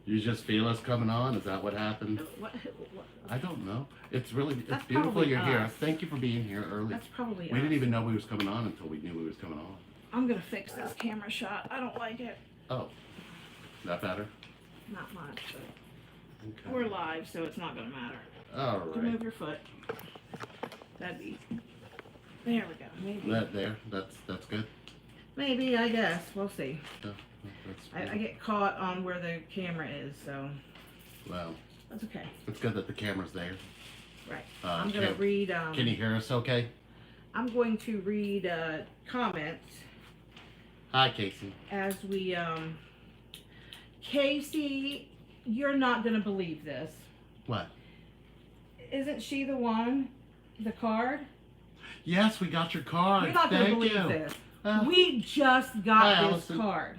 You just feel us coming on? Is that what happened? What? I don't know. It's beautiful probably you're here. us. Thank you for being here early. That's probably We us. didn't even know we was coming on until we knew we was coming on. I'm gonna fix this camera shot. I don't like it. Oh, that better? Not much, but Okay. we're live, so it's not gonna matter. All You right. move your foot. That'd be. There we go. Maybe. That's good. Maybe, I guess. We'll see. Yeah, that's I get caught on where the camera is, so well, that's okay. it's good that the camera's there. Right. Uh, I'm gonna read. Can you hear us okay? I'm going to read comments Hi, Casey. as we. Casey, you're not gonna believe this. What? Isn't she the one? The card? Yes, we got your card. You're not gonna Thank believe you. this. Uh, We just Hi, got this Allison. card.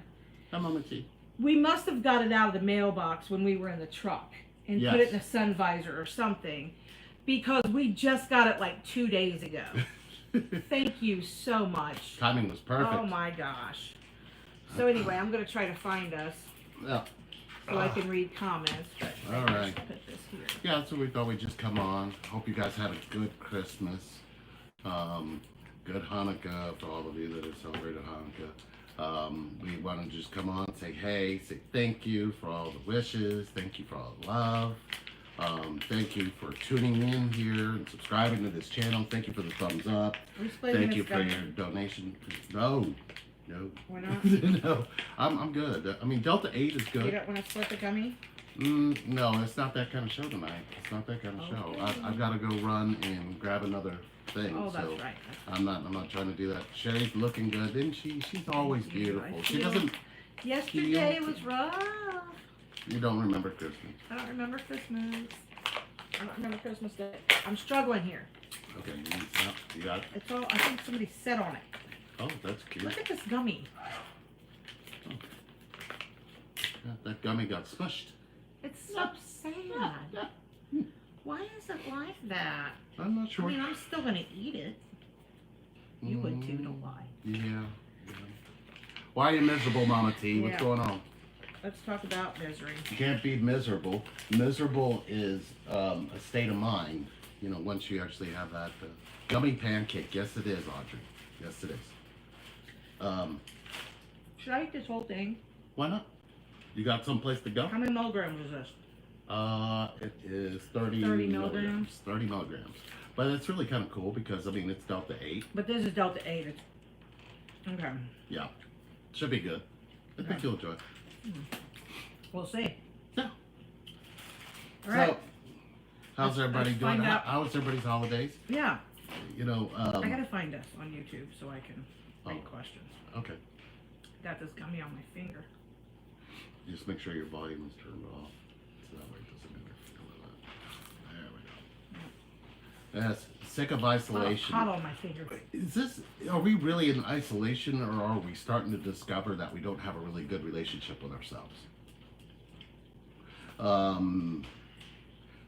Hi, Mama T. We must have got it out of the mailbox when we were in the truck and put it in a sun visor or something, because we just got it like 2 days ago. Thank you so much. Timing was perfect. Oh my gosh. So anyway, I'm gonna try to find us Yeah. so I can read comments. But All maybe I right. should put this here. Yeah, so we thought we'd just come on. Hope you guys had a good Christmas. Good Hanukkah for all of you that have celebrated Hanukkah. We want to just come on, say hey, say thank you for all the wishes. Thank you for all the love. Thank you for tuning in here and subscribing to this channel. Thank you for the thumbs up. Are we splitting Thank this you for gummy? your donation. No. We're not? No, I'm good. I mean, Delta 8 is You good. don't want to split the gummy? No, it's not that kind of show tonight. It's not that kind of show. Okay. I've got to go run and grab another thing. Oh, that's so right. I'm not trying to do that. Sherry's looking good, isn't she? She's always Thank you. beautiful. I She feel- doesn't. Yesterday was rough. You don't remember Christmas. I don't remember Christmas. I don't remember Christmas Day. I'm struggling here. Okay, you got. It's all, I think somebody sat on it. Oh, that's cute. Look at this gummy. Yeah, that gummy got smushed. It's so sad. Why is it like that? I'm not sure. I mean, I'm still gonna eat it. You would too, don't lie. Yeah. Why are you miserable, Mama T? What's Yeah. going on? Let's talk about misery. You can't be miserable. Miserable is a state of mind. You know, once you actually have that gummy pancake. Yes, it is, Audrey. Yes, it is. Should I eat this whole thing? Why not? You got someplace to go? How many milligrams is this? It is 30, 30 milligrams. 30 milligrams. But it's really kind of cool because, I mean, it's Delta 8. But this is Delta 8. It's... Okay. Yeah. Should be good. I think you'll enjoy it. We'll see. Yeah. All right. So, how's everybody let's doing? find out. How was everybody's holidays? Yeah. You know, I gotta find us on YouTube so I can read Oh. questions. okay. Got this gummy on my finger. Just make sure your volume is turned off, so that way it doesn't interfere with that. There we go. Yes, sick of Oh, isolation. hot on my finger. Is this? Are we really in isolation, or are we starting to discover that we don't have a really good relationship with ourselves?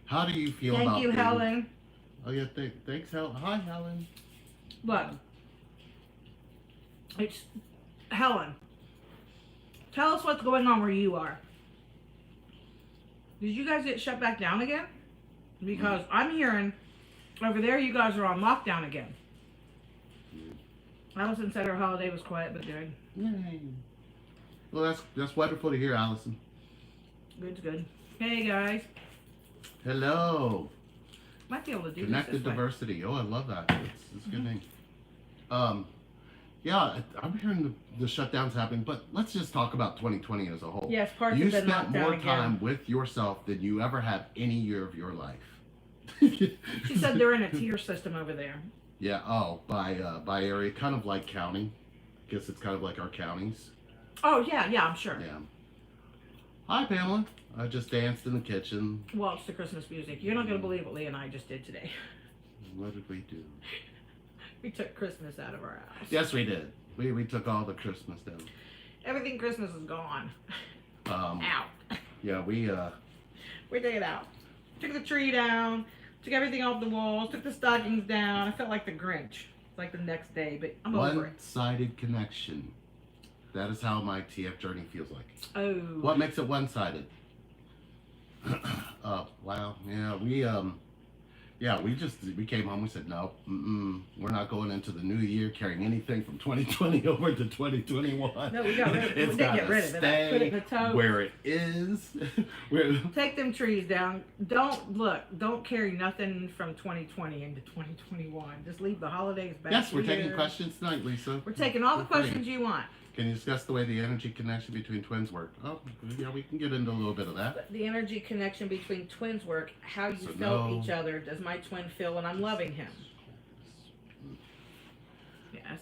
How do you feel about? Thank you, being- Helen. Oh yeah, thanks, Helen. Hi, Helen. Look. It's Helen. Tell us what's going on where you are. Did you guys get shut back down again? Because I'm hearing over there you guys are on lockdown again. Allison said her holiday was quiet but good. Yay. Well, that's wonderful to hear, Allison. Good's good. Hey guys. Hello. Might be able to do Connected this way. diversity. Oh, I love that. It's a good name. Yeah, I'm hearing the shutdowns happening, but let's just talk about 2020 as a whole. Yes, parts You have been spent locked down more again. time with yourself than you ever have any year of your life. She said they're in a tier system over there. Yeah. Oh, by area, kind of like county. I guess it's kind of like our counties. Oh yeah, I'm sure. Yeah. Hi, Pamela. I just danced in the kitchen. Well, it's the Christmas music. You're not gonna believe what Lee and I just did today. What did we do? We took Christmas out of our house. Yes, we did. We took all the Christmas down. Everything Christmas is gone. Um, Out. yeah, we We took it out. Took the tree down. Took everything off the walls. Took the stockings down. I felt like the Grinch. Like the next day, but I'm over it. one-sided connection. That is how my TF journey feels like. Oh. What makes it one-sided? Wow. Yeah, we came home. We said no, we're not going into the new year carrying anything from 2020 over to 2021. No, we got rid of it. We It's didn't get gotta rid of it. I put it in the stay tote. where it is. Where Take them trees down. Don't carry nothing from 2020 into 2021. Just leave the holidays back. Yes, we're here. taking questions tonight, Lisa. We're taking all the We're free. questions you want. Can you discuss the way the energy connection between twins work? Oh, yeah, we can get into a little bit of that. The energy connection between twins work. How you So felt no- each other. Does my twin feel when I'm loving him? Yes.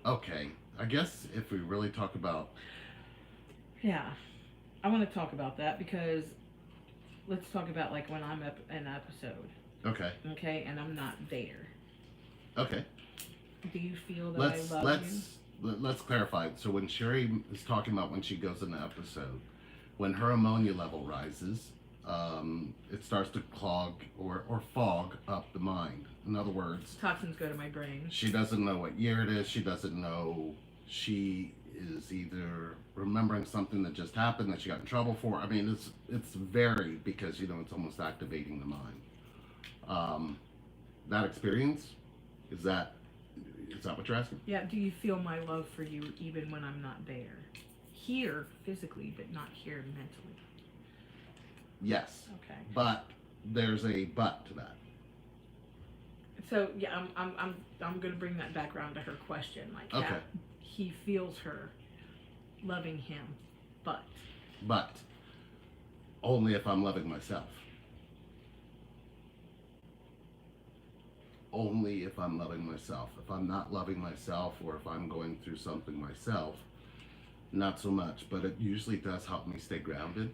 Okay. I guess if we really talk about Yeah. I want to talk about that because let's talk about like when I'm up an episode, okay, okay, and I'm not there. okay. Do you feel that I love you? Let's clarify. So when Sherry is talking about when she goes in the episode, when her ammonia level rises, it starts to clog or fog up the mind. In other words, Toxins go to my brain. she doesn't know what year it is. She doesn't know. She is either remembering something that just happened that she got in trouble for. I mean, it's varied because it's almost activating the mind. That experience is that what you're asking? Yeah. Do you feel my love for you even when I'm not there? Here physically, but not here mentally. Yes, Okay. but there's a but to that. So yeah, I'm gonna bring that back around to her question. Like, Okay. how he feels her loving him, but But only if I'm loving myself. Only if I'm loving myself. If I'm not loving myself or if I'm going through something myself, not so much. But it usually does help me stay grounded.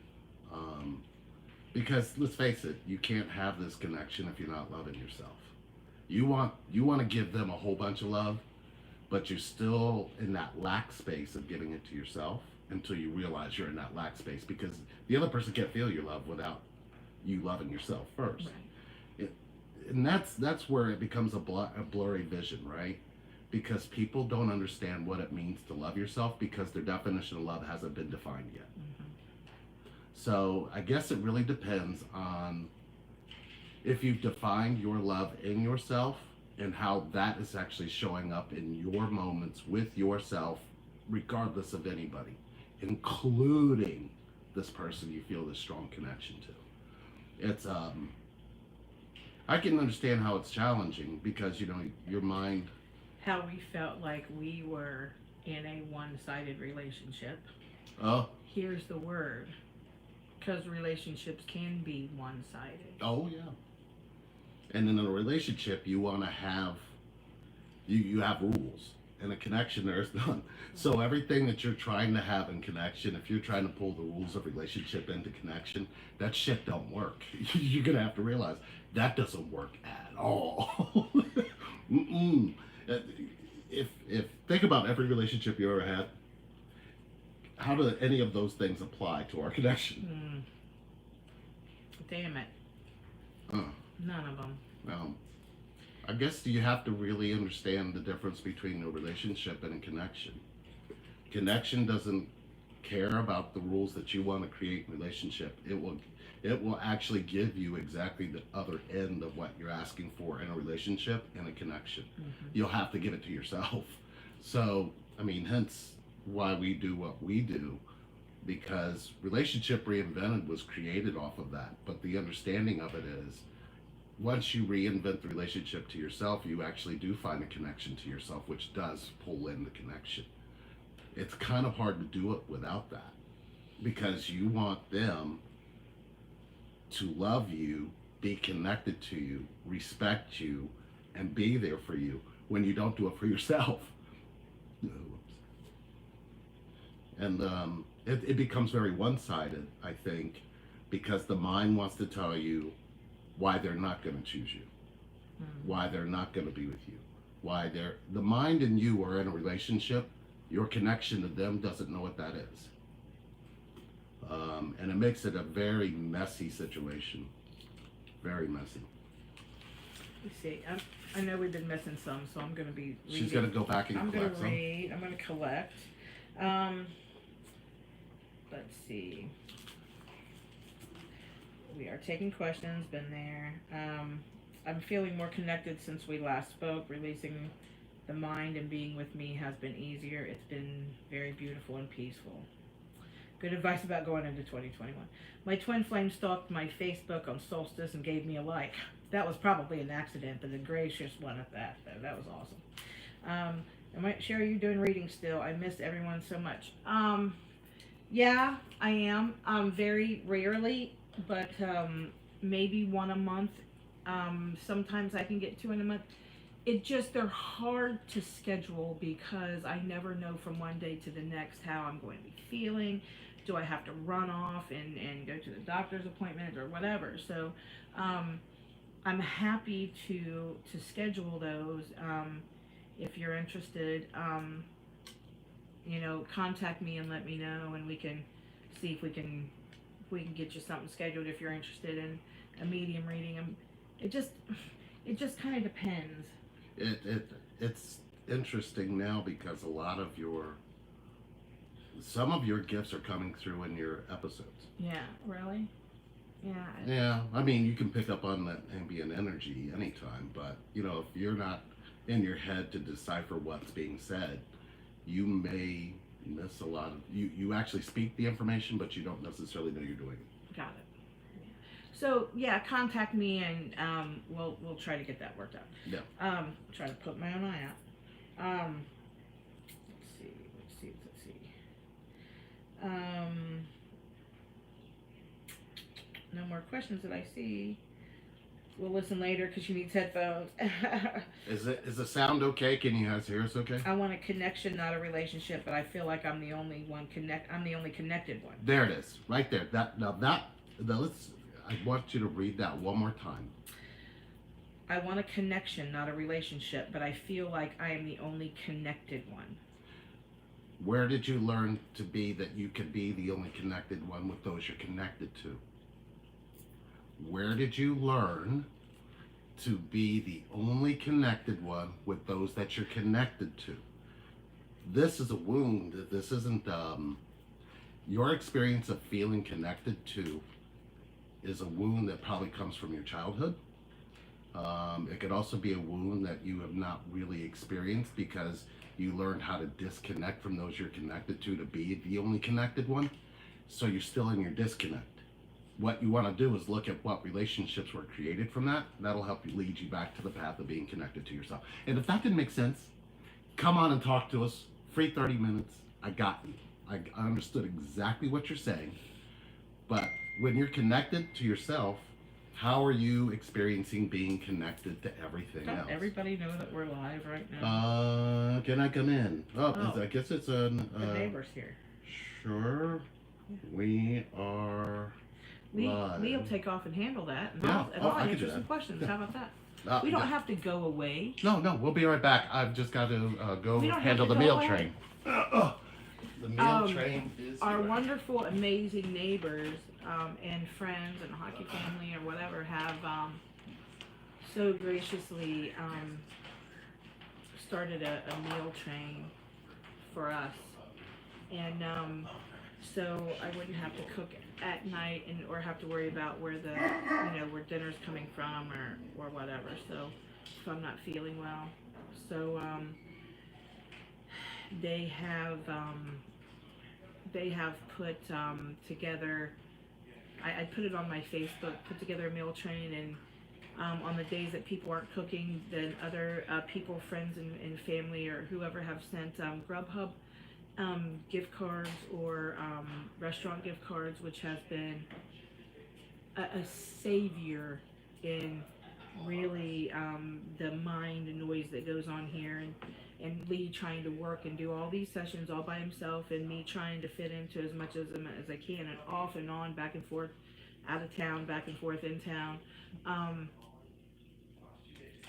Because let's face it, you can't have this connection if you're not loving yourself. You want to give them a whole bunch of love, but you're still in that lack space of giving it to yourself until you realize you're in that lack space because the other person can't feel your love without you loving yourself first. right. And that's where it becomes a blurry vision, right? Because people don't understand what it means to love yourself because their definition of love hasn't been defined yet. Mm-hmm. So I guess it really depends on if you've defined your love in yourself and how that is actually showing up in your moments with yourself, regardless of anybody, including this person you feel this strong connection to. It's I can understand how it's challenging because your mind. How we felt like we were in a one-sided relationship. Oh, Here's the word, because relationships can be one-sided. oh yeah. And in a relationship, you want to have you have rules. In a connection, there's none. So everything that you're trying to have in connection, if you're trying to pull the rules of relationship into connection, that shit don't work. You're gonna have to realize that doesn't work at all. Mm-mm. If think about every relationship you ever had, how do any of those things apply to our connection? Damn it. None of them. Well, I guess you have to really understand the difference between a relationship and a connection. Connection doesn't care about the rules that you want to create in a relationship. It will actually give you exactly the other end of what you're asking for in a relationship and a connection. Mm-hmm. You'll have to give it to yourself. So, I mean, hence why we do what we do, because Relationship Reinvented was created off of that. But the understanding of it is, once you reinvent the relationship to yourself, you actually do find a connection to yourself, which does pull in the connection. It's kind of hard to do it without that, because you want them to love you, be connected to you, respect you, and be there for you when you don't do it for yourself. And it becomes very one-sided, I think, because the mind wants to tell you why they're not going to choose you, why they're not going to be with you, the mind and you are in a relationship. Your connection to them doesn't know what that is. And it makes it a very messy situation. Very messy. Let's see. I know we've been missing some, so I'm going to be reading. She's going to go back and I'm going collect to some. read. I'm going to collect. let's see. We are taking questions, been there. I'm feeling more connected since we last spoke. Releasing the mind and being with me has been easier. It's been very beautiful and peaceful. Good advice about going into 2021. My twin flame stalked my Facebook on Solstice and gave me a like. That was probably an accident, but a gracious one at that. That was awesome. Sherry, you doing reading still? I miss everyone so much. Yeah, I am. Very rarely, but maybe one a month. Sometimes I can get two in a month. They're hard to schedule because I never know from one day to the next how I'm going to be feeling. Do I have to run off and go to the doctor's appointment or whatever? So I'm happy to schedule those. If you're interested, contact me and let me know, and we can see if we can get you something scheduled if you're interested in a medium reading. It just kind of depends. It's interesting now because some of your gifts are coming through in your episodes. Yeah, really? Yeah. Yeah, I mean, you can pick up on that ambient energy anytime, but if you're not in your head to decipher what's being said, you may miss a lot of you actually speak the information, but you don't necessarily know you're doing it. Got it. So yeah, contact me and we'll try to get that worked out. Yeah. Try to put my own eye out. Let's see. No more questions that I see. We'll listen later because she needs headphones. Is the sound okay? Can you guys hear us okay? I want a connection, not a relationship, but I feel like I'm the only one I'm the only connected one. There it is, right there. I want you to read that one more time. I want a connection, not a relationship, but I feel like I am the only connected one. Where did you learn to be that you could be the only connected one with those you're connected to? Where did you learn to be the only connected one with those that you're connected to? This is a wound. This isn't your experience of feeling connected to is a wound that probably comes from your childhood. It could also be a wound that you have not really experienced because you learned how to disconnect from those you're connected to be the only connected one. So you're still in your disconnect. What you want to do is look at what relationships were created from that. That'll help you lead you back to the path of being connected to yourself. And if that didn't make sense, come on and talk to us. Free 30 minutes. I got you. I understood exactly what you're saying. But when you're connected to yourself, how are you experiencing being connected to everything else? Don't everybody know that we're live right now? Can I come in? I guess it's the neighbor's here. Sure. We are live. Lee'll take off and handle that. And Yeah. I'll I can do answer that. some questions. Yeah. How about that? We don't have to go away. No, we'll be right back. I've just got to go We don't handle have the to go meal away. train. The meal train is Our here. wonderful, amazing neighbors and friends and hockey family or whatever have so graciously started a meal train for us, and so I wouldn't have to cook at night or have to worry about where where dinner's coming from or whatever. So if I'm not feeling well, so they have put together. I put it on my Facebook. Put together a meal train, and on the days that people aren't cooking, then other people, friends and family or whoever have sent Grubhub gift cards or restaurant gift cards, which has been a savior in really the mind noise that goes on here, and Lee trying to work and do all these sessions all by himself, and me trying to fit into as much as I can, and off and on, back and forth, out of town, back and forth in town.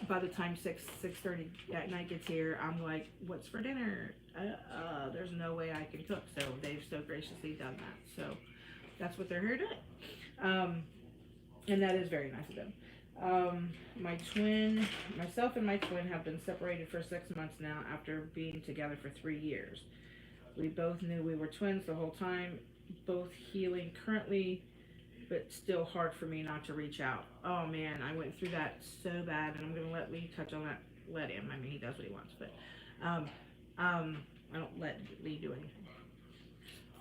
By the time 6:30 at night gets here, I'm like, what's for dinner? There's no way I can cook. So they've so graciously done that. So that's what they're here doing. And that is very nice of them. Myself and my twin have been separated for 6 months now after being together for 3 years. We both knew we were twins the whole time. both healing currently, but still hard for me not to reach out. Oh man, I went through that so bad, and I'm gonna let Lee touch on that. Let him. I mean, he does what he wants, but um, I don't let Lee do anything.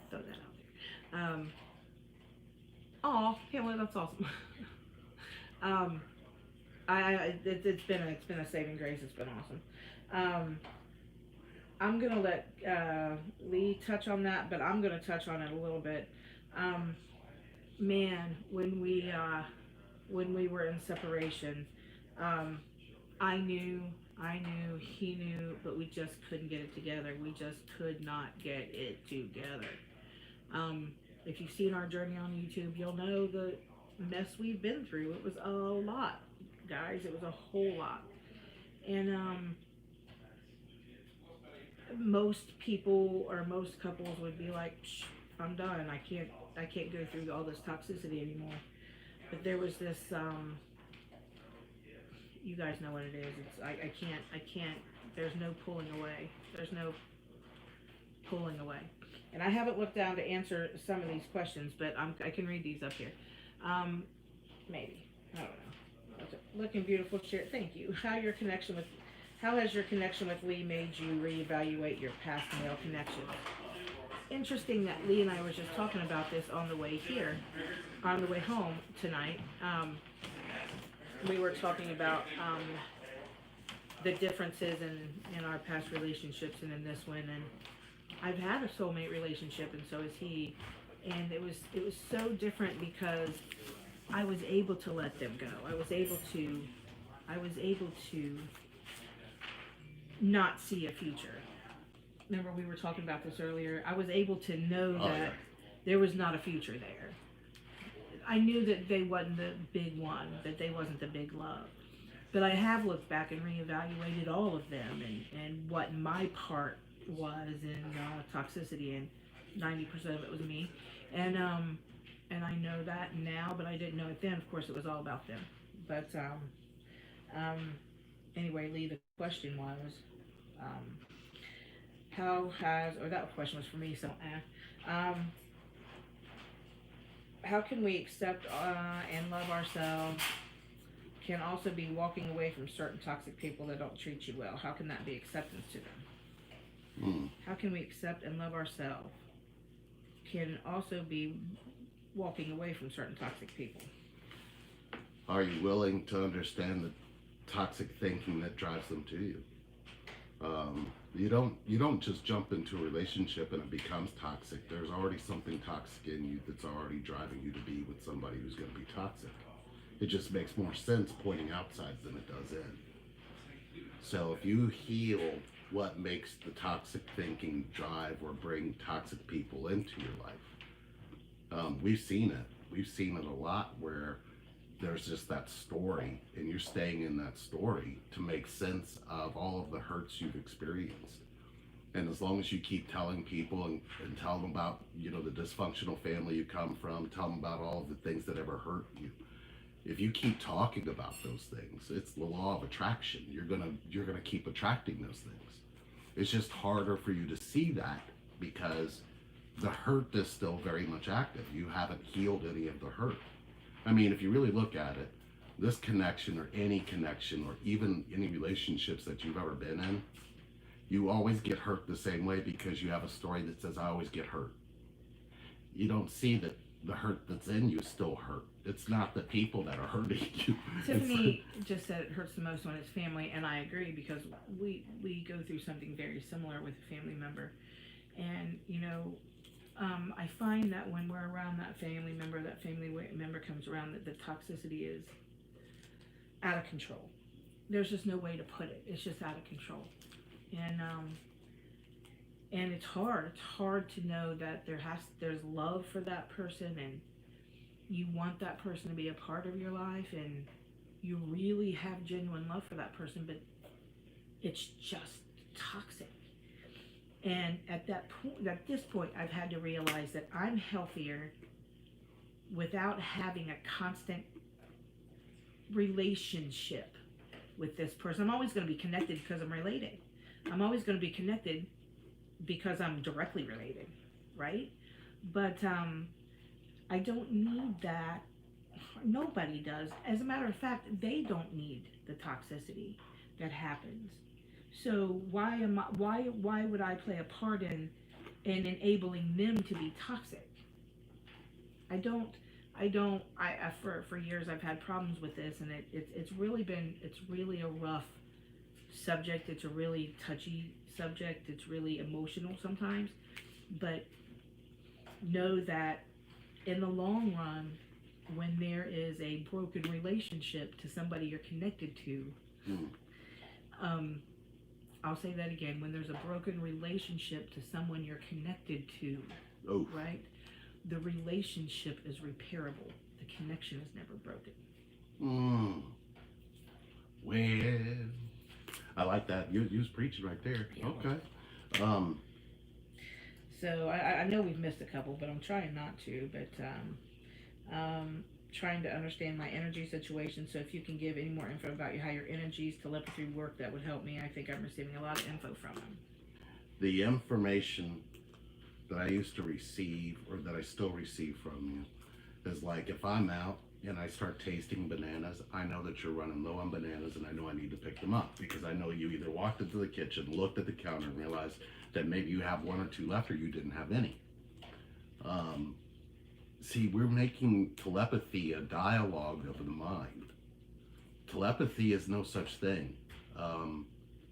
Throw that out there. Oh, Hamlet, that's awesome. um, it's been a saving grace. It's been awesome. I'm gonna let Lee touch on that, but I'm gonna touch on it a little bit. Um, Man, when we were in separation, um, I knew, I knew, he knew, but we just couldn't get it together. We just could not get it together. Um, if you've seen our journey on YouTube, you'll know the mess we've been through. It was a lot, guys. It was a whole lot. And most people or most couples would be like, Psh, I'm done. I can't go through all this toxicity anymore. But there was this, you guys know what it is. It's, I can't, there's no pulling away. There's no pulling away. And I haven't looked down to answer some of these questions, but I can read these up here. Maybe. I don't know. Looking beautiful, share. Thank you. How has your connection with Lee made you reevaluate your past male connections? Interesting that Lee and I were just talking about this on the way here, on the way home tonight. We were talking about the differences in our past relationships and in this one. And I've had a soulmate relationship, and so has he. And it was so different because I was able to let them go. I was able to not see a future. Remember we were talking about this earlier? I was able to know that there was not a future there. I knew that they wasn't the big one, that they wasn't the big love. But I have looked back and reevaluated all of them and what my part was in toxicity, and 90% of it was me. And I know that now, but I didn't know it then. Of course, it was all about them. But anyway, Lee, the question was, that question was for me, so how can we accept and love ourselves? Can also be walking away from certain toxic people that don't treat you well. How can that be acceptance to them? How can we accept and love ourselves? Can also be walking away from certain toxic people. Are you willing to understand the toxic thinking that drives them to you? You don't just jump into a relationship and it becomes toxic. There's already something toxic in you that's already driving you to be with somebody who's going to be toxic. It just makes more sense pointing outside than it does in. So if you heal what makes the toxic thinking drive or bring toxic people into your life, we've seen it. We've seen it a lot where there's just that story and you're staying in that story to make sense of all of the hurts you've experienced. And as long as you keep telling people and tell them about, the dysfunctional family you come from, tell them about all of the things that ever hurt you. If you keep talking about those things, it's the law of attraction. You're gonna keep attracting those things. It's just harder for you to see that because the hurt is still very much active. You haven't healed any of the hurt. I mean, if you really look at it, this connection or even any relationships that you've ever been in, you always get hurt the same way because you have a story that says, I always get hurt. You don't see that the hurt that's in you still hurt. It's not the people that are hurting you. Tiffany just said it hurts the most when it's family, and I agree because we go through something very similar with a family member. And, I find that when we're around that family member comes around, that the toxicity is out of control. There's just no way to put it. It's just out of control. And it's hard. It's hard to know that there's love for that person, and you want that person to be a part of your life, and you really have genuine love for that person, but it's just toxic. And at this point, I've had to realize that I'm healthier without having a constant relationship with this person. I'm always going to be connected because I'm related. I'm always going to be connected because I'm directly related, right? But I don't need that. Nobody does. As a matter of fact, they don't need the toxicity that happens. So why would I play a part in enabling them to be toxic? I don't I for years I've had problems with this, and it's really been, it's really a rough subject. It's a really touchy subject. It's really emotional sometimes, but know that in the long run, when there is a broken relationship to somebody you're connected to, Mm. um, I'll say that again. When there's a broken relationship to someone you're connected to, Oh, right? The relationship is repairable. The connection is never broken. mm. Well, I like that. You was preaching right there. Yeah. Okay. Um, So I know we've missed a couple, but I'm trying not to. But trying to understand my energy situation. So if you can give any more info about how your energies, telepathy work, that would help me. I think I'm receiving a lot of info from them. the information that I used to receive, or that I still receive from you, is like if I'm out and I start tasting bananas, I know that you're running low on bananas, and I know I need to pick them up because I know you either walked into the kitchen, looked at the counter, and realized that maybe you have one or two left, or you didn't have any. Um, See, we're making telepathy a dialogue of the mind. Telepathy is no such thing.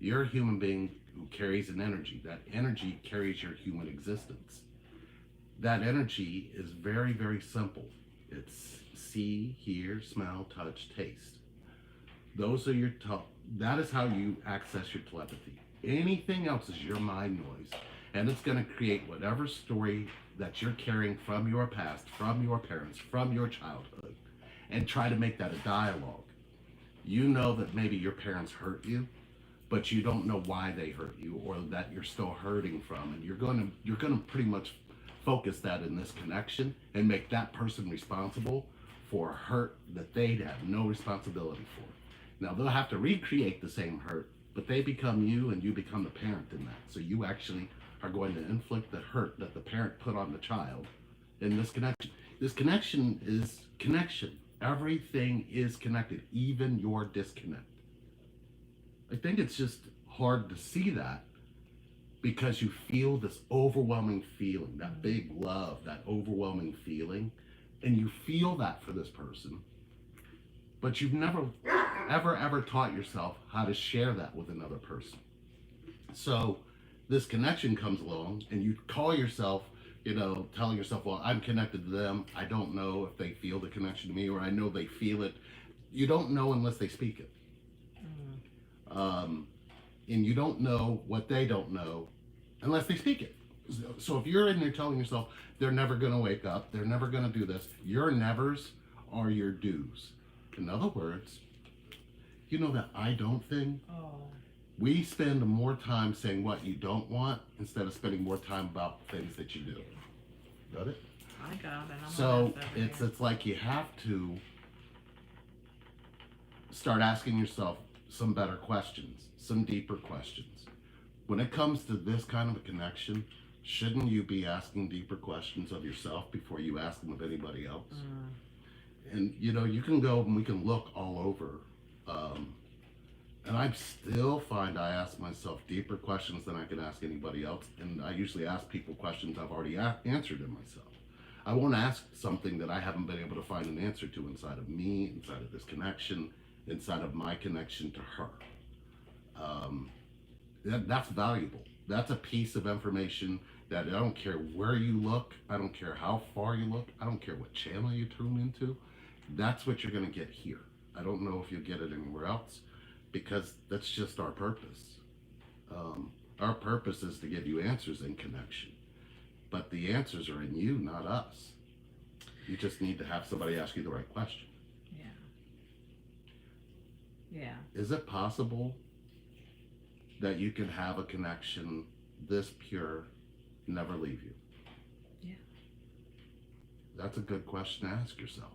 You're a human being who carries an energy. That energy carries your human existence. That energy is very, very simple. It's see, hear, smell, touch, taste. Those are your that is how you access your telepathy. Anything else is your mind noise, and it's going to create whatever story that you're carrying from your past, from your parents, from your childhood, and try to make that a dialogue. You know that maybe your parents hurt you, but you don't know why they hurt you, or that you're still hurting from, and you're going to pretty much focus that in this connection and make that person responsible for a hurt that they have no responsibility for. Now they'll have to recreate the same hurt, but they become you, and you become the parent in that. So you actually are going to inflict the hurt that the parent put on the child in this connection. This connection is connection. Everything is connected, even your disconnect. I think it's just hard to see that because you feel this overwhelming feeling, that big love, that overwhelming feeling, and you feel that for this person, but you've never, ever taught yourself how to share that with another person. So this connection comes along, and you call yourself, telling yourself, well, I'm connected to them. I don't know if they feel the connection to me, or I know they feel it. You don't know unless they speak it. And you don't know what they don't know unless they speak it. So if you're in there telling yourself they're never going to wake up, they're never going to do this, your nevers are your do's. In other words, you know that I don't thing? Oh. We spend more time saying what you don't want instead of spending more time about things that you do. Got it? I got it. So it's like you have to start asking yourself some better questions, some deeper questions. When it comes to this kind of a connection, shouldn't you be asking deeper questions of yourself before you ask them of anybody else? And you can go and we can look all over. And I still find I ask myself deeper questions than I can ask anybody else. And I usually ask people questions I've already answered in myself. I won't ask something that I haven't been able to find an answer to inside of me, inside of this connection, inside of my connection to her. That's valuable. That's a piece of information that I don't care where you look. I don't care how far you look. I don't care what channel you tune into. That's what you're going to get here. I don't know if you'll get it anywhere else, because that's just our purpose. Our purpose is to give you answers in connection, but the answers are in you, not us. You just need to have somebody ask you the right question. Yeah. Is it possible that you can have a connection this pure, never leave you? Yeah. That's a good question to ask yourself.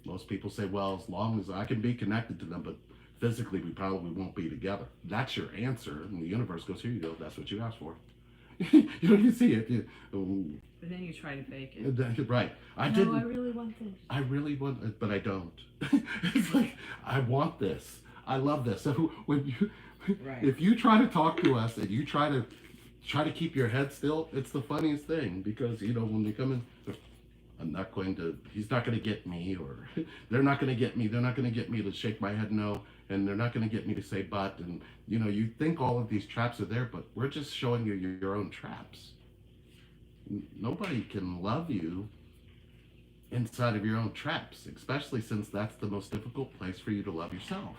Most people say, well, as long as I can be connected to them, but physically we probably won't be together. That's your answer, and the universe goes, here you go, that's what you asked for. You don't even see it. Oh, And then you try to fake it. right. I No, didn't. I really want this. I really want it, but I don't. It's like, I want this. I love this. So when you, Right. if you try to talk to us and you try to keep your head still, it's the funniest thing because when they come in, I'm not going to. He's not going to get me, or they're not going to get me. They're not going to get me to shake my head no, and they're not going to get me to say but. And you think all of these traps are there, but we're just showing you your own traps. Nobody can love you inside of your own traps, especially since that's the most difficult place for you to love yourself.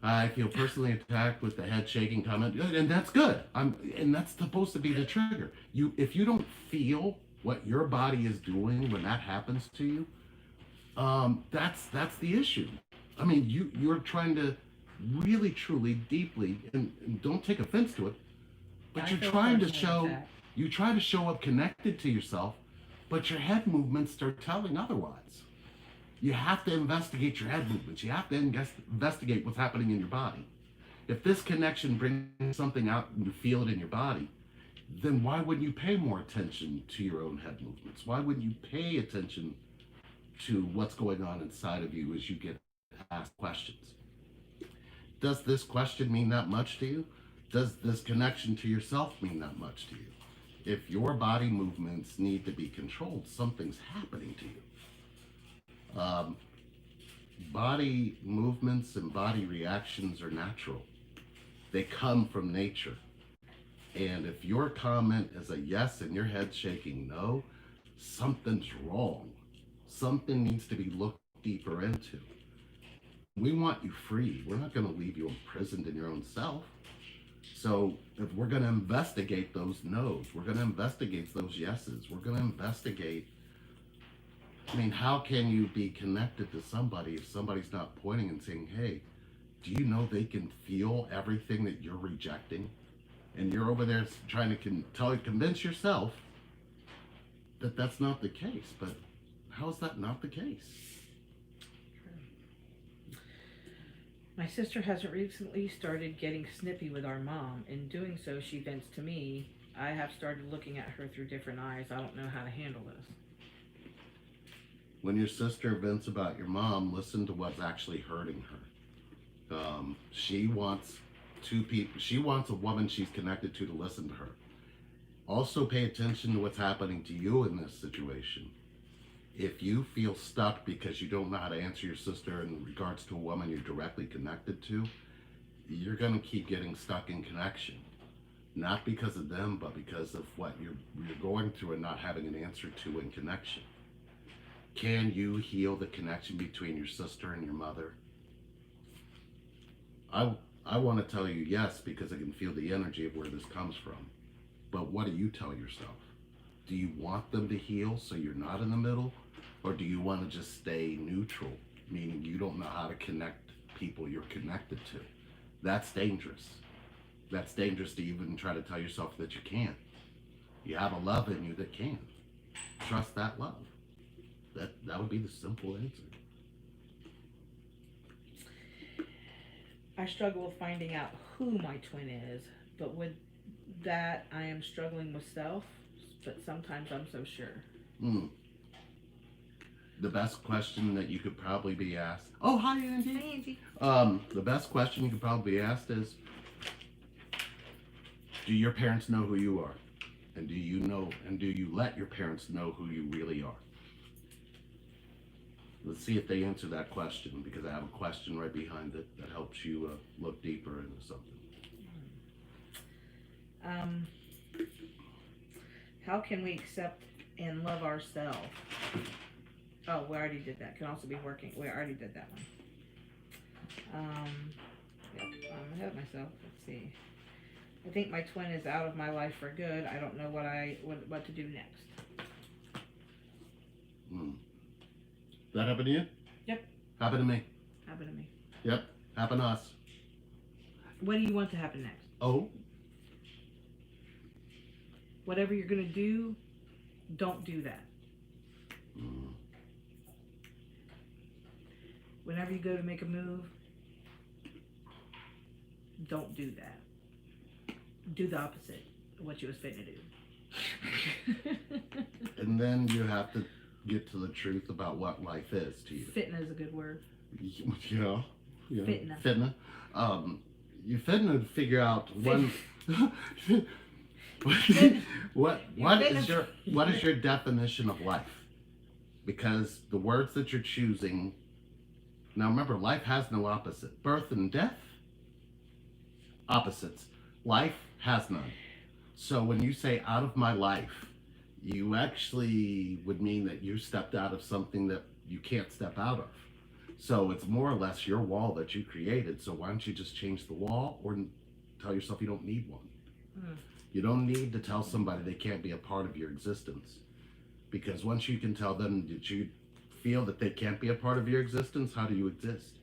I feel personally attacked with the head shaking comment, and that's good. And that's supposed to be the trigger. If you don't feel what your body is doing when that happens to you, that's the issue. I mean, you're trying to really, truly, deeply, and don't take offense to it, but I you're feel trying to personally show, attacked. you try to show up connected to yourself, but your head movements are telling otherwise. You have to investigate your head movements. You have to investigate what's happening in your body. If this connection brings something out and you feel it in your body, then why wouldn't you pay more attention to your own head movements? Why wouldn't you pay attention to what's going on inside of you as you get asked questions? Does this question mean that much to you? Does this connection to yourself mean that much to you? If your body movements need to be controlled, something's happening to you. Body movements and body reactions are natural. They come from nature. And if your comment is a yes and your head shaking no, something's wrong. Something needs to be looked deeper into. We want you free. We're not going to leave you imprisoned in your own self. So if we're going to investigate those no's, we're going to investigate those yeses, we're going to investigate. I mean, how can you be connected to somebody if somebody's not pointing and saying, hey, do you know they can feel everything that you're rejecting? And you're over there trying to convince yourself that that's not the case. But how is that not the case? My sister has recently started getting snippy with our mom. In doing so, she vents to me. I have started looking at her through different eyes. I don't know how to handle this. When your sister vents about your mom, listen to what's actually hurting her. She wants two people. She wants a woman she's connected to listen to her. Also, pay attention to what's happening to you in this situation. If you feel stuck because you don't know how to answer your sister in regards to a woman you're directly connected to, you're going to keep getting stuck in connection. Not because of them, but because of what you're going through and not having an answer to in connection. Can you heal the connection between your sister and your mother? I want to tell you yes, because I can feel the energy of where this comes from. But what do you tell yourself? Do you want them to heal so you're not in the middle? Or do you want to just stay neutral, meaning you don't know how to connect people you're connected to? That's dangerous. That's dangerous to even try to tell yourself that you can't. You have a love in you that can. Trust that love. That would be the simple answer. I struggle with finding out who my twin is, but with that, I am struggling with self, but sometimes I'm so sure. The best question that you could probably be asked. Oh, hi, Angie. Hi, Angie. The best question you could probably be asked is, do your parents know who you are? And do you let your parents know who you really are? Let's see if they answer that question, because I have a question right behind it that helps you look deeper into something. How can we accept and love ourselves? Oh, we already did that. Can also be working. We already did that one. Yep, I'm ahead of myself. Let's see. I think my twin is out of my life for good. I don't know what to do next. That happened to you? Yep. Happened to me. Happened to me. Yep. Happened to us. What do you want to happen next? Oh. Whatever you're gonna do, don't do that. Whenever you go to make a move, don't do that. do the opposite of what you was fitting to do. And then you have to get to the truth about what life is to you. Fitting is a good word. You know, Fitna. fitna. You fitna to figure out when. what is your definition of life? Because the words that you're choosing. Now remember, life has no opposite. Birth and death, opposites. Life has none. So when you say out of my life, you actually would mean that you stepped out of something that you can't step out of. So it's more or less your wall that you created. So why don't you just change the wall or tell yourself you don't need one? Mm. You don't need to tell somebody they can't be a part of your existence. Because once you can tell them that you feel that they can't be a part of your existence, how do you exist?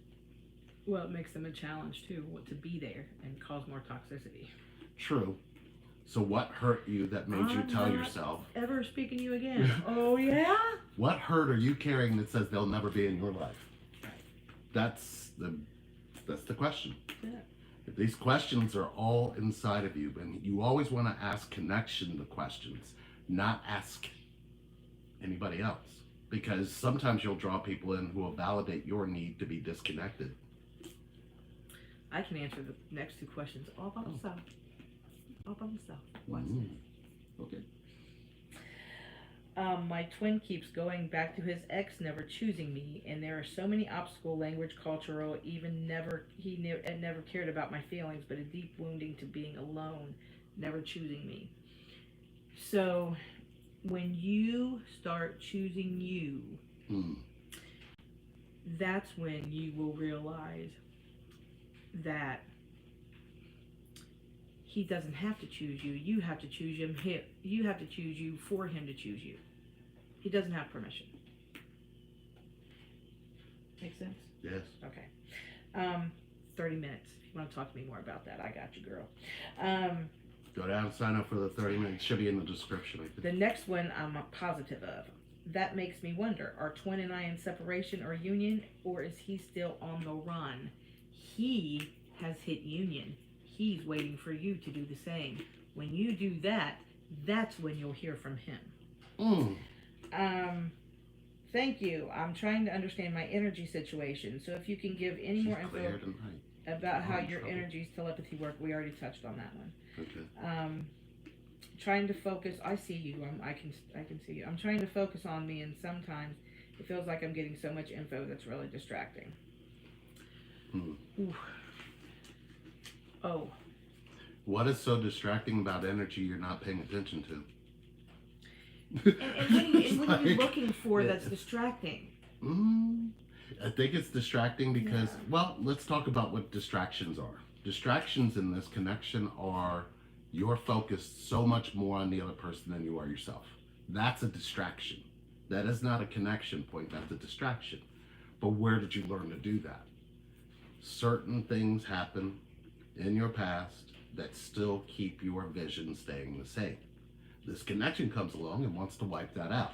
Well, it makes them a challenge too, to be there and cause more toxicity. True. So what hurt you that made you tell yourself? Ever speaking to you again? Oh yeah. What hurt are you carrying that says they'll never be in your life? That's the question. Yeah. If these questions are all inside of you, and you always want to ask connection the questions, not ask anybody else. Because sometimes you'll draw people in who will validate your need to be disconnected. I can answer the next two questions all by myself. All by myself. Okay. My twin keeps going back to his ex never choosing me, and there are so many obstacles, language, cultural, he never cared about my feelings, but a deep wounding to being alone, never choosing me. So when you start choosing you, that's when you will realize that he doesn't have to choose you. You have to choose him. You have to choose you for him to choose you. He doesn't have permission. Make sense? Yes. Okay. 30 minutes. If you want to talk to me more about that, I got you, girl. Go down and sign up for the 30 minutes. Should be in the description, I think. The next one I'm positive of. That makes me wonder, are Twin and I in separation or union, or is he still on the run? He has hit union. He's waiting for you to do the same. When you do that, that's when you'll hear from him. Thank you. I'm trying to understand my energy situation. So if you can give any more info about how your energy's telepathy work, we already touched on that one. Okay. Trying to focus. I see you. I can see you. I'm trying to focus on me, and sometimes it feels like I'm getting so much info that's really distracting. Ooh. Oh. What is so distracting about energy you're not paying attention to? And what are you looking for that's distracting? I think it's distracting because, well, let's talk about what distractions are. Distractions in this connection are you're focused so much more on the other person than you are yourself. That's a distraction. That is not a connection point. That's a distraction. But where did you learn to do that? Certain things happen in your past that still keep your vision staying the same. This connection comes along and wants to wipe that out.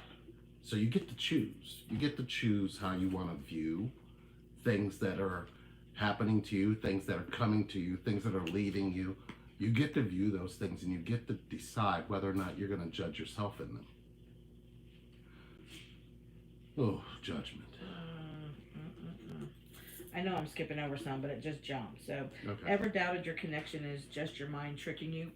So you get to choose. You get to choose how you want to view things that are happening to you, things that are coming to you, things that are leaving you. You get to view those things and you get to decide whether or not you're going to judge yourself in them. Oh, judgment. I know I'm skipping over some, but it just jumped. So, Okay. Ever doubted your connection is just your mind tricking you?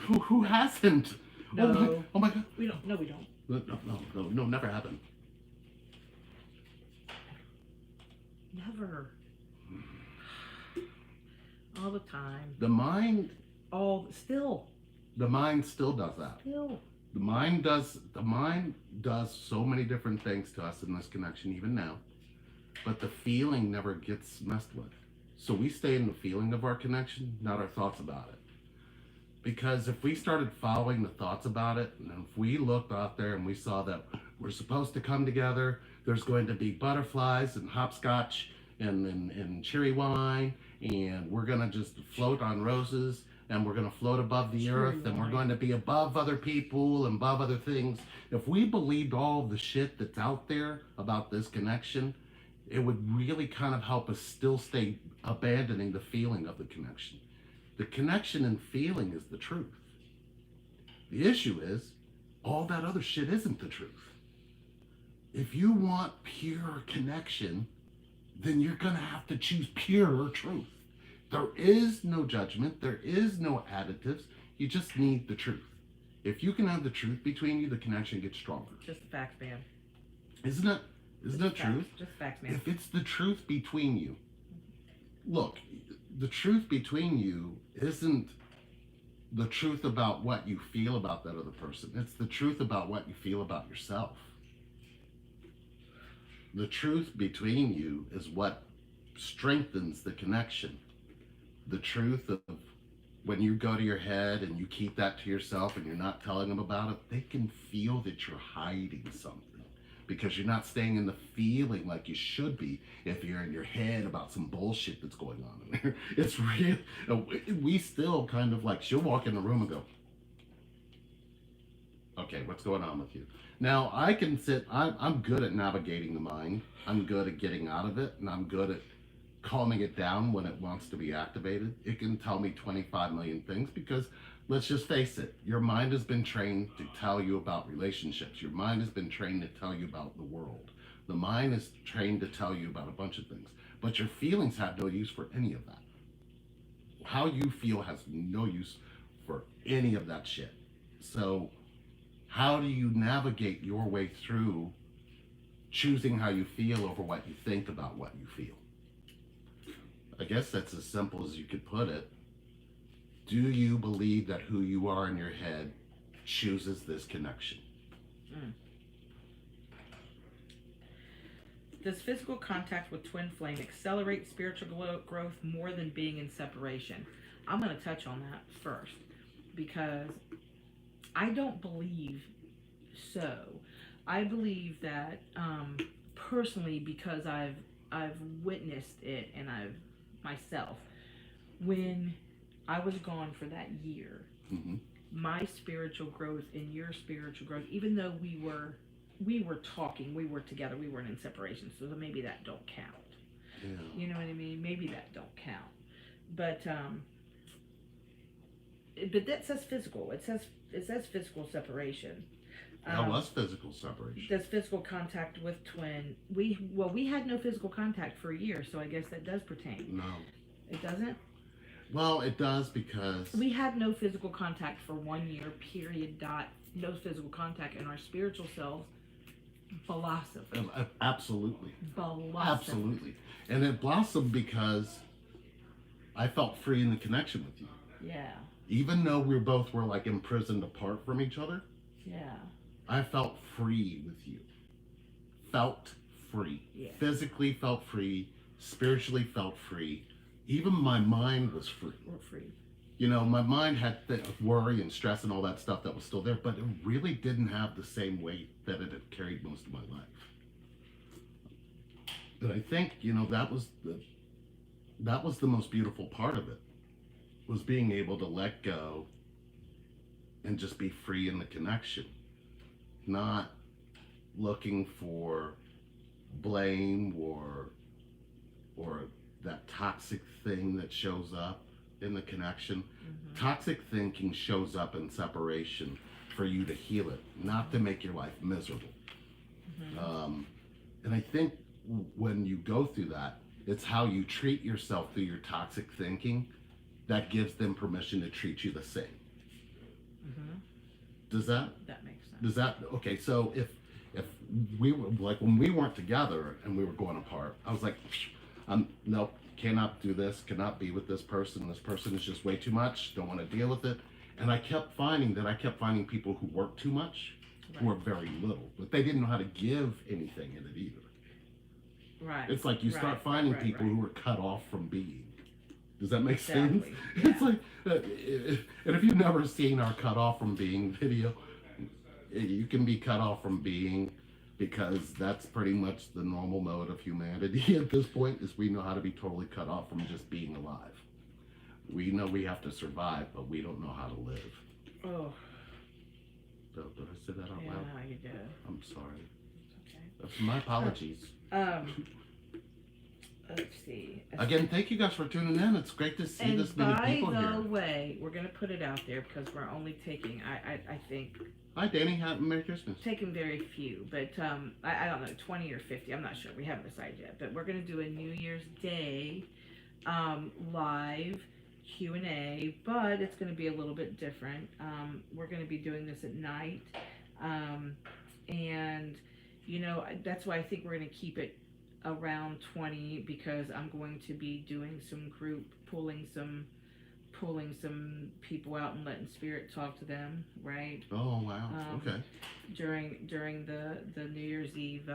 Who hasn't? No. Oh my God. We don't. No, we don't. No, never happened. Never. All the time. The mind Still. The mind still does that. Still. The mind does so many different things to us in this connection, even now. But the feeling never gets messed with. So we stay in the feeling of our connection, not our thoughts about it. Because if we started following the thoughts about it, and if we looked out there and we saw that we're supposed to come together, there's going to be butterflies and hopscotch and cherry wine, and we're going to just float on roses, and we're going to float above the earth, and we're going to be above other people and above other things. If we believed all of the shit that's out there about this connection, it would really kind of help us still stay abandoning the feeling of the connection. The connection and feeling is the truth. The issue is all that other shit isn't the truth. If you want pure connection, then you're going to have to choose pure truth. There is no judgment. There is no additives. You just need the truth. If you can have the truth between you, the connection gets stronger. Just the facts, man. Isn't it? Isn't it truth? Just facts, man. If it's the truth between you, look, the truth between you isn't the truth about what you feel about that other person. It's the truth about what you feel about yourself. The truth between you is what strengthens the connection. The truth of when you go to your head and you keep that to yourself and you're not telling them about it, they can feel that you're hiding something because you're not staying in the feeling like you should be if you're in your head about some bullshit that's going on in there. It's real. We still kind of like, she'll walk in the room and go, okay, what's going on with you? Now, I can sit, I'm good at navigating the mind. I'm good at getting out of it, and I'm good at calming it down when it wants to be activated. It can tell me 25 million things because, let's just face it, your mind has been trained to tell you about relationships. Your mind has been trained to tell you about the world. The mind is trained to tell you about a bunch of things. But your feelings have no use for any of that. How you feel has no use for any of that shit. So, how do you navigate your way through choosing how you feel over what you think about what you feel? I guess that's as simple as you could put it. Do you believe that who you are in your head chooses this connection? Does physical contact with twin flame accelerate spiritual growth more than being in separation? I'm going to touch on that first because I don't believe so. I believe that personally, because I've witnessed it, and I've myself, when I was gone for that year, my spiritual growth and your spiritual growth, even though we were talking, we were together, we weren't in separation, so maybe that don't count. Yeah. You know what I mean? Maybe that don't count. But that says physical. It says physical separation. That was physical separation. Does physical contact with twin? We had no physical contact for a year, so I guess that does pertain. No. It doesn't? Well, it does because We had no physical contact for 1 year, period, dot. No physical contact, and our spiritual selves blossomed. Absolutely. Blossomed. Absolutely. And it blossomed because I felt free in the connection with you. Yeah. Even though we both were like imprisoned apart from each other, Yeah. I felt free with you. Felt free. Yeah. Physically felt free. Spiritually felt free. Even my mind was free. We're free. You know, my mind had worry and stress and all that stuff that was still there, but it really didn't have the same weight that it had carried most of my life. And I think, you know, that was the most beautiful part of it, was being able to let go and just be free in the connection, not looking for blame or that toxic thing that shows up in the connection. Toxic thinking shows up in separation for you to heal it, not to make your life miserable. And I think when you go through that, it's how you treat yourself through your toxic thinking that gives them permission to treat you the same. Does that? That makes sense. Does that? Okay, so if we were like when we weren't together and we were going apart, I was like, nope, cannot do this, cannot be with this person. This person is just way too much. Don't want to deal with it. And I kept finding people who worked too much, who were very little, but they didn't know how to give anything in it either. Right. It's like you start finding people who are cut off from being. Does that make sense? Yeah. It's like, and if you've never seen our cut off from being video, you can be cut off from being, because that's pretty much the normal mode of humanity at this point, is we know how to be totally cut off from just being alive. We know we have to survive, but we don't know how to live. Oh. Did I say that out loud? Yeah, you did. I'm sorry. Okay. That's my apologies. let's see. Again, thank you guys for tuning in. It's great to see And this many by people the here. way, we're gonna put it out there because we're only taking, I think, Hi, Danny. Happy Merry Christmas. taking very few, but I don't know, 20 or 50. I'm not sure. We haven't decided yet. But we're gonna do a New Year's Day live Q&A, but it's gonna be a little bit different. We're gonna be doing this at night, and you know that's why I think we're gonna keep it around 20 because I'm going to be doing some group pulling some people out and letting Spirit talk to them, right? Oh wow. Okay. During the New Year's Eve,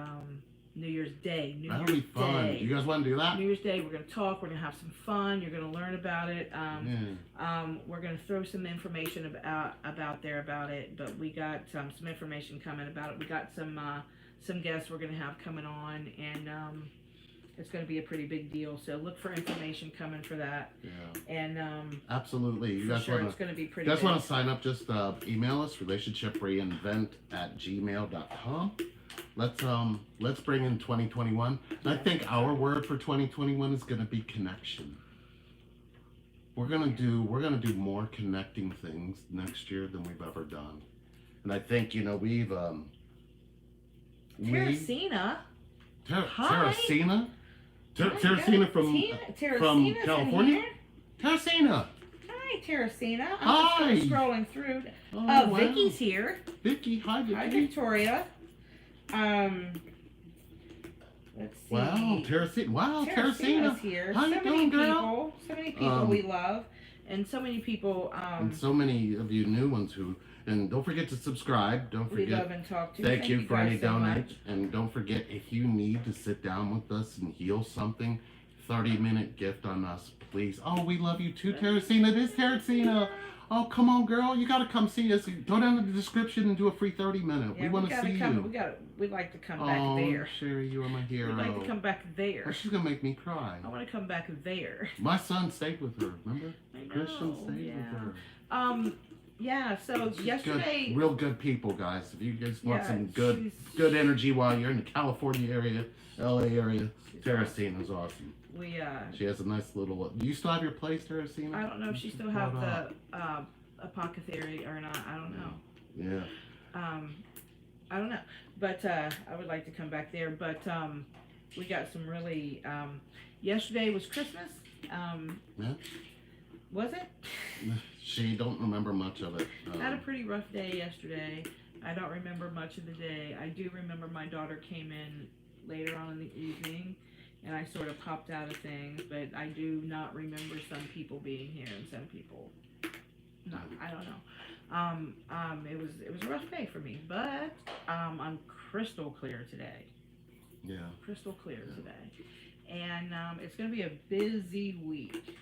New Year's Day, That'll be fun. Day. You guys want to do that? New Year's Day, we're gonna talk. We're gonna have some fun. You're gonna learn about it. We're gonna throw some information about it. But we got some information coming about it. We got some guests we're gonna have coming on, and it's gonna be a pretty big deal. So look for information coming for that. Yeah. And Absolutely. You for guys sure, want it's to? gonna be You pretty. guys big. want to sign up? Just email us relationshipreinvent@gmail.com. Let's bring in 2021. And I think our word for 2021 is going to be connection. We're gonna do more connecting things next year than we've ever done. And I think we've Teresina. Teresina. Hi. Teresina from Teresina's California? in here. Teresina. Hi, Teresina. Hi. I'm just scrolling through. Oh, wow. Vicky's here. Vicky, hi Vicky. Hi, Victoria. Let's see. Wow, Teresina. Wow, Teresina's Teresina. here. How so you many doing, people. girl? So many people we love, and so many people And so many of you new ones and don't forget to subscribe. Don't we love forget. and talk to. Thank you for guys any so donate. much. And don't forget, if you need to sit down with us and heal something, 30-minute gift on us, please. Oh, we love you too, Teresina. It is Teresina. Oh, come on, girl. You got to come see us. Go down to the description and do a free 30-minute. Yeah, we want to see you. We'd like to come Oh, back there. Sherry, you are my hero. We'd like to come back there. Oh, she's going to make me cry. I want to come back there. My son stayed with her, remember? I know, Christian stayed with her. Yeah, so She's yesterday. good, real good people, guys. If you guys want Yeah, some good energy while you're in the California area, LA area, Teresina's awesome. She has a nice little. Do you still have your place, Teresina? I don't know if she still have the apothecary or not. I don't know. Yeah. I don't know, but I would like to come back there. But we got some really. Yesterday was Christmas. Yeah. Was it? She don't remember much of it. I had a pretty rough day yesterday. I don't remember much of the day. I do remember my daughter came in later on in the evening, and I sort of popped out of things. But I do not remember some people being here and some people. No, I don't know. It was a rough day for me, but I'm crystal clear today. Yeah. Crystal clear today, and it's gonna be a busy week.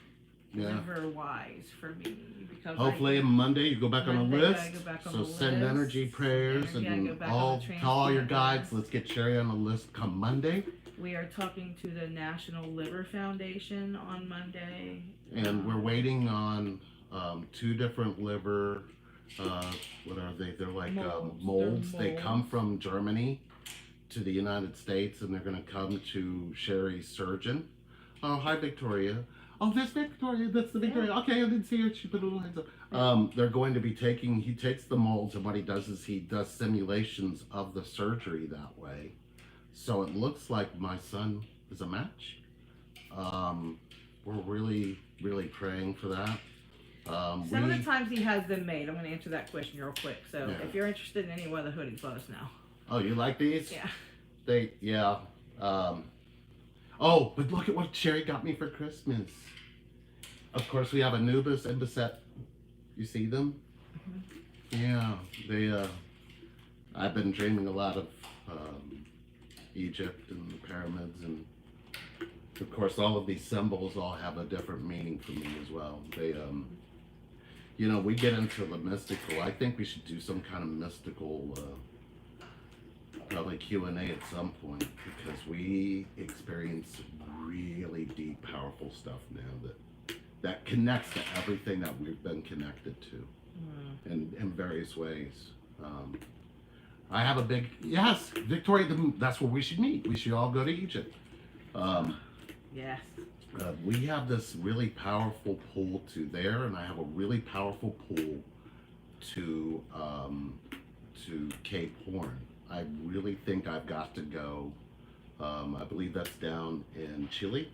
Yeah. Liver-wise for me because Hopefully Monday you go back on the Monday, list. I go back on So the send list. energy prayers Energy, I go and back on all the tell all your transplant guides. list. Let's get Sherry on the list come Monday. We are talking to the National Liver Foundation on Monday. And we're waiting on 2 different liver. What are they? They're like molds. They're They molds. come from Germany to the United States, and they're going to come to Sherry's surgeon. Oh, hi, Victoria. Oh, that's Victoria. That's the Victoria. Yeah. Okay, I didn't see her. She put a little hands up. They're going to be he takes the molds, and what he does is he does simulations of the surgery that way. So it looks like my son is a match. We're really, really praying for that. Some of the times he has them made. I'm going to answer that question real quick. So Yeah. if you're interested in any one of the hoodies, let us know. Oh, you like these? Yeah. Yeah. Oh, but look at what Sherry got me for Christmas. Of course, we have Anubis and Basset. You see them? Mm-hmm. Yeah. They. I've been dreaming a lot of Egypt and the pyramids, and of course, all of these symbols all have a different meaning for me as well. They. We get into the mystical. I think we should do some kind of mystical. Probably Q&A at some point, because we experience really deep, powerful stuff now that connects to everything that we've been connected to in various ways. I have a big yes, Victoria. That's where we should meet. We should all go to Egypt. Yes. We have this really powerful pull to there, and I have a really powerful pull to Cape Horn. I really think I've got to go. I believe that's down in Chile.